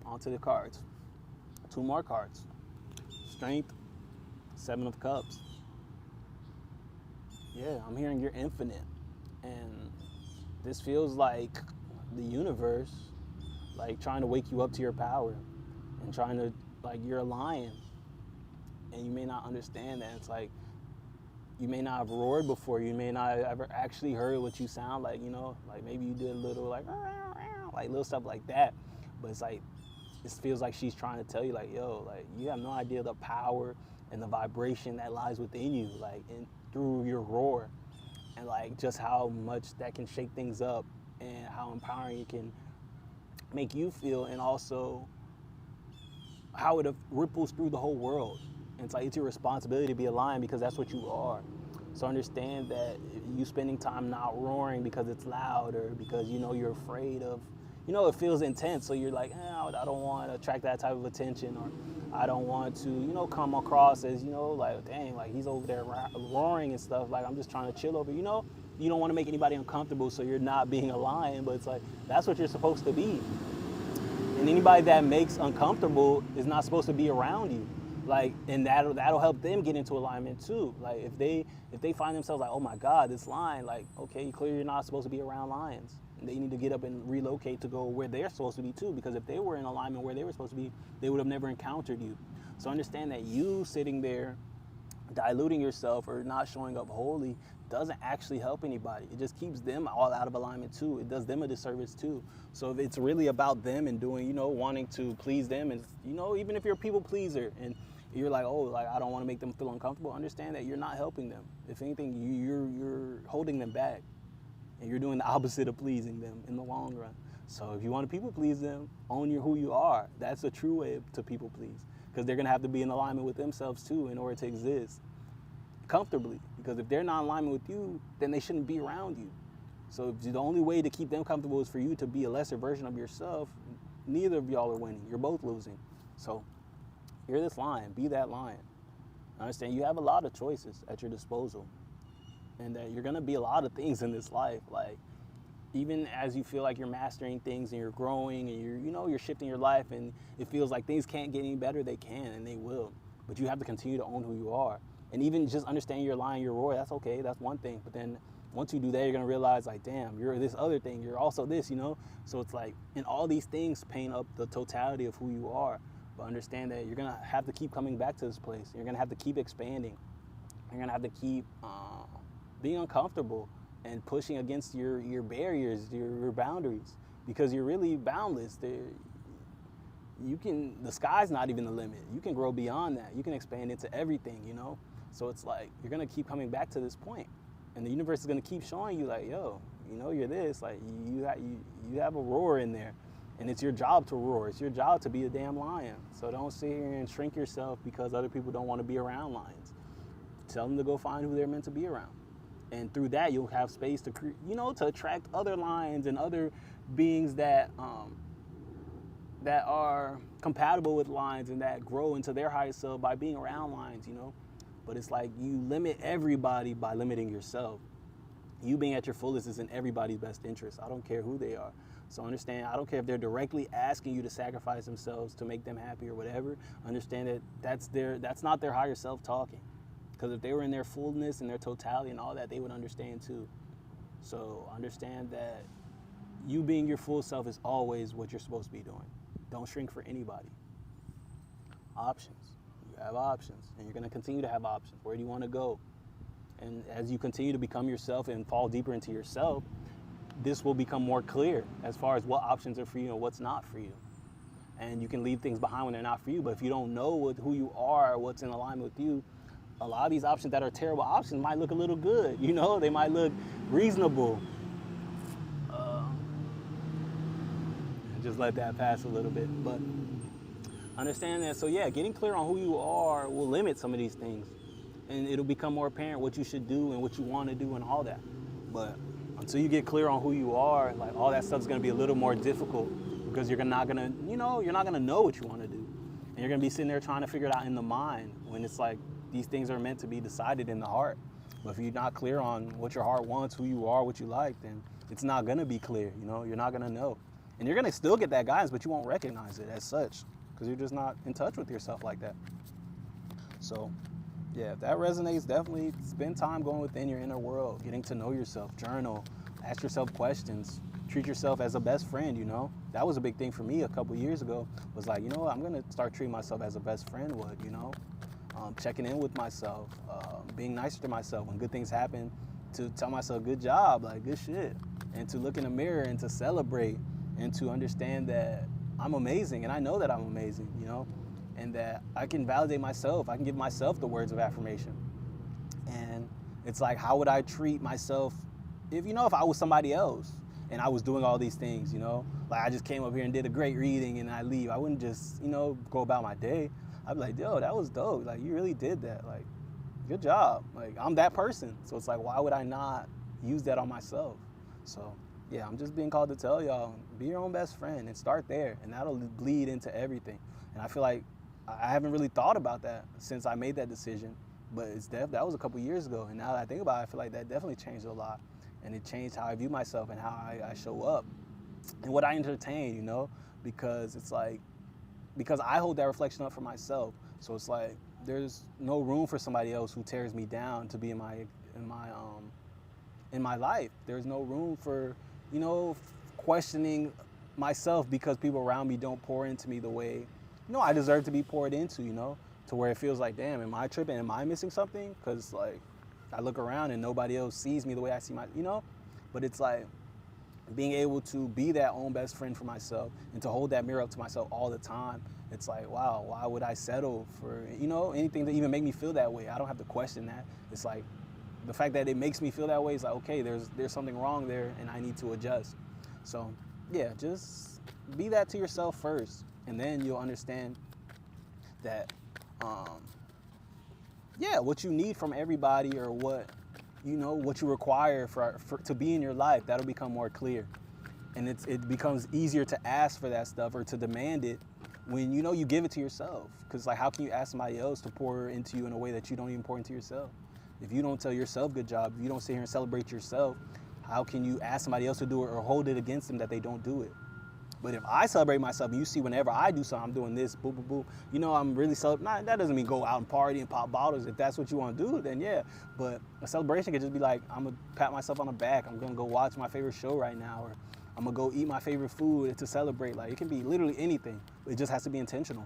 onto the cards. 2 more cards. Strength, 7 of Cups. Yeah, I'm hearing you're infinite. And this feels like the universe, like trying to wake you up to your power and trying to, like, you're a lion. And you may not understand that. It's like, you may not have roared before. You may not have ever actually heard what you sound like, you know? Like maybe you did a little like little stuff like that. But it's like, it feels like she's trying to tell you like, yo, like you have no idea the power and the vibration that lies within you, like through your roar. And like just how much that can shake things up and how empowering it can make you feel, and also how it ripples through the whole world. And it's like, it's your responsibility to be a lion because that's what you are. So understand that you spending time not roaring because it's loud or because, you know, you're afraid of, you know, it feels intense. So you're like, I don't want to attract that type of attention, or I don't want to, you know, come across as, you know, like, dang, like he's over there roaring and stuff. Like, I'm just trying to chill over, you know, you don't want to make anybody uncomfortable. So you're not being a lion, but it's like, that's what you're supposed to be. And anybody that makes uncomfortable is not supposed to be around you. Like, and that'll help them get into alignment too. Like if they find themselves like, oh my God, this lion, like, okay, clearly you're not supposed to be around lions. And they need to get up and relocate to go where they're supposed to be too, because if they were in alignment where they were supposed to be, they would have never encountered you. So understand that you sitting there diluting yourself or not showing up wholly doesn't actually help anybody. It just keeps them all out of alignment too. It does them a disservice too. So if it's really about them and doing, you know, wanting to please them, and, you know, even if you're a people pleaser and you're like, oh, like I don't want to make them feel uncomfortable, understand that you're not helping them. If anything, you're holding them back, and you're doing the opposite of pleasing them in the long run. So if you want to people please them, own who you are. That's a true way to people please, because they're gonna have to be in alignment with themselves too in order to exist comfortably. Because if they're not in alignment with you, then they shouldn't be around you. So if the only way to keep them comfortable is for you to be a lesser version of yourself, neither of y'all are winning. You're both losing. So you're this lion. Be that lion. Understand you have a lot of choices at your disposal, and that you're gonna be a lot of things in this life. Like, even as you feel like you're mastering things and you're growing and you're shifting your life, and it feels like things can't get any better, they can and they will. But you have to continue to own who you are. And even just understand you're lion, you're roar, that's okay, that's one thing. But then once you do that, you're gonna realize like, damn, you're this other thing, you're also this, you know? So it's like, and all these things paint up the totality of who you are. But understand that you're gonna have to keep coming back to this place. You're gonna have to keep expanding. You're gonna have to keep being uncomfortable and pushing against your barriers, your boundaries, because you're really boundless. The sky's not even the limit. You can grow beyond that. You can expand into everything, you know? So it's like, you're gonna keep coming back to this point, and the universe is gonna keep showing you like, yo, you know, you're this, like you have a roar in there, and it's your job to roar. It's your job to be a damn lion. So don't sit here and shrink yourself because other people don't want to be around lions. Tell them to go find who they're meant to be around. And through that, you'll have space to, to attract other lions and other beings that are compatible with lions and that grow into their highest self by being around lions, you know. But it's like, you limit everybody by limiting yourself. You being at your fullest is in everybody's best interest. I don't care who they are. So understand, I don't care if they're directly asking you to sacrifice themselves to make them happy or whatever. Understand that that's not their higher self talking. Because if they were in their fullness and their totality and all that, they would understand too. So understand that you being your full self is always what you're supposed to be doing. Don't shrink for anybody. Options. You have options, and you're going to continue to have options. Where do you want to go? And as you continue to become yourself and fall deeper into yourself, this will become more clear as far as what options are for you and what's not for you. And you can leave things behind when they're not for you. But if you don't know who you are, what's in alignment with you, a lot of these options that are terrible options might look a little good. You know, they might look reasonable. Just let that pass a little bit. But understand that. So yeah, getting clear on who you are will limit some of these things. And it'll become more apparent what you should do and what you want to do and all that. But until you get clear on who you are, like, all that stuff's going to be a little more difficult, because you're not going to know what you want to do. And you're going to be sitting there trying to figure it out in the mind, when it's like, these things are meant to be decided in the heart. But if you're not clear on what your heart wants, who you are, what you like, then it's not going to be clear. You know, you're not going to know. And you're gonna still get that guidance, but you won't recognize it as such because you're just not in touch with yourself like that. So yeah, if that resonates, definitely spend time going within your inner world, getting to know yourself, journal, ask yourself questions, treat yourself as a best friend, you know? That was a big thing for me a couple years ago, was like, you know what, I'm gonna start treating myself as a best friend would, you know? Checking in with myself, being nicer to myself when good things happen, to tell myself good job, like good shit, and to look in the mirror and to celebrate and to understand that I'm amazing and I know that I'm amazing, you know, and that I can validate myself. I can give myself the words of affirmation. And it's like, how would I treat myself if, you know, if I was somebody else and I was doing all these things, you know, like I just came up here and did a great reading and I leave. I wouldn't just, you know, go about my day. I'd be like, yo, that was dope. Like, you really did that. Like, good job. Like, I'm that person. So it's like, why would I not use that on myself? So yeah, I'm just being called to tell y'all, be your own best friend and start there, and that'll bleed into everything. And I feel like I haven't really thought about that since I made that decision, but that was a couple years ago. And now that I think about it, I feel like that definitely changed a lot, and it changed how I view myself and how I show up and what I entertain, you know, because it's like, because I hold that reflection up for myself. So it's like, there's no room for somebody else who tears me down to be in my life. There's no room for, you know, questioning myself because people around me don't pour into me the way, you know, I deserve to be poured into, you know, to where it feels like, damn, am I tripping? Am I missing something? Because like, I look around and nobody else sees me the way I see you know, but it's like being able to be that own best friend for myself and to hold that mirror up to myself all the time. It's like, wow, why would I settle for, you know, anything to even make me feel that way? I don't have to question that. It's like, the fact that it makes me feel that way is like, okay, there's something wrong there and I need to adjust. So yeah, just be that to yourself first, and then you'll understand that, yeah, what you need from everybody, or what, you know, what you require for to be in your life, that'll become more clear. And it becomes easier to ask for that stuff or to demand it when, you know, you give it to yourself. Because like, how can you ask somebody else to pour into you in a way that you don't even pour into yourself? If you don't tell yourself good job, if you don't sit here and celebrate yourself, how can you ask somebody else to do it or hold it against them that they don't do it? But if I celebrate myself, and you see whenever I do something, I'm doing this, boo, boo, boo, you know, I'm really celebrating. That doesn't mean go out and party and pop bottles. If that's what you want to do, then yeah. But a celebration could just be like, I'm going to pat myself on the back. I'm going to go watch my favorite show right now, or I'm going to go eat my favorite food to celebrate. Like, it can be literally anything. It just has to be intentional.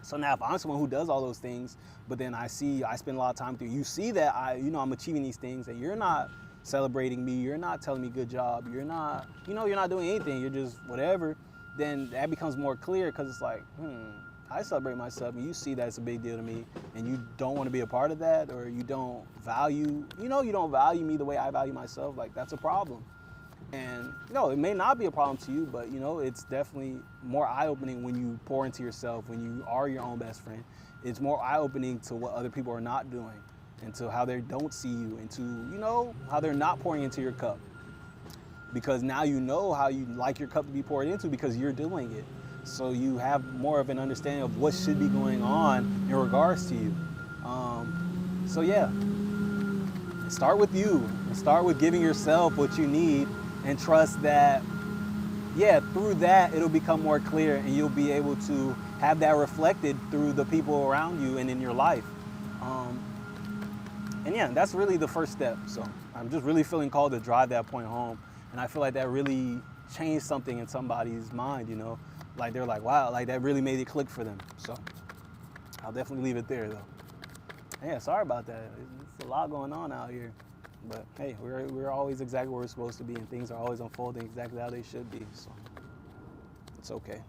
So now if I'm someone who does all those things, but then I spend a lot of time with you see that I'm achieving these things, and you're not celebrating me, you're not telling me good job, you're not doing anything, you're just whatever, then that becomes more clear, because it's like, I celebrate myself, and you see that it's a big deal to me, and you don't want to be a part of that, or you don't value me the way I value myself. Like, that's a problem. And it may not be a problem to you, but it's definitely more eye-opening when you pour into yourself, when you are your own best friend. It's more eye-opening to what other people are not doing, and to how they don't see you, and to how they're not pouring into your cup. Because now you know how you like your cup to be poured into, because you're doing it. So you have more of an understanding of what should be going on in regards to you. So yeah, start with you. Start with giving yourself what you need, and trust that, through that, it'll become more clear, and you'll be able to have that reflected through the people around you and in your life. And yeah, that's really the first step. So I'm just really feeling called to drive that point home. And I feel like that really changed something in somebody's mind, like they're like, wow, like that really made it click for them. So I'll definitely leave it there though. Yeah, sorry about that. It's a lot going on out here. But hey, we're always exactly where we're supposed to be, and things are always unfolding exactly how they should be. So it's okay.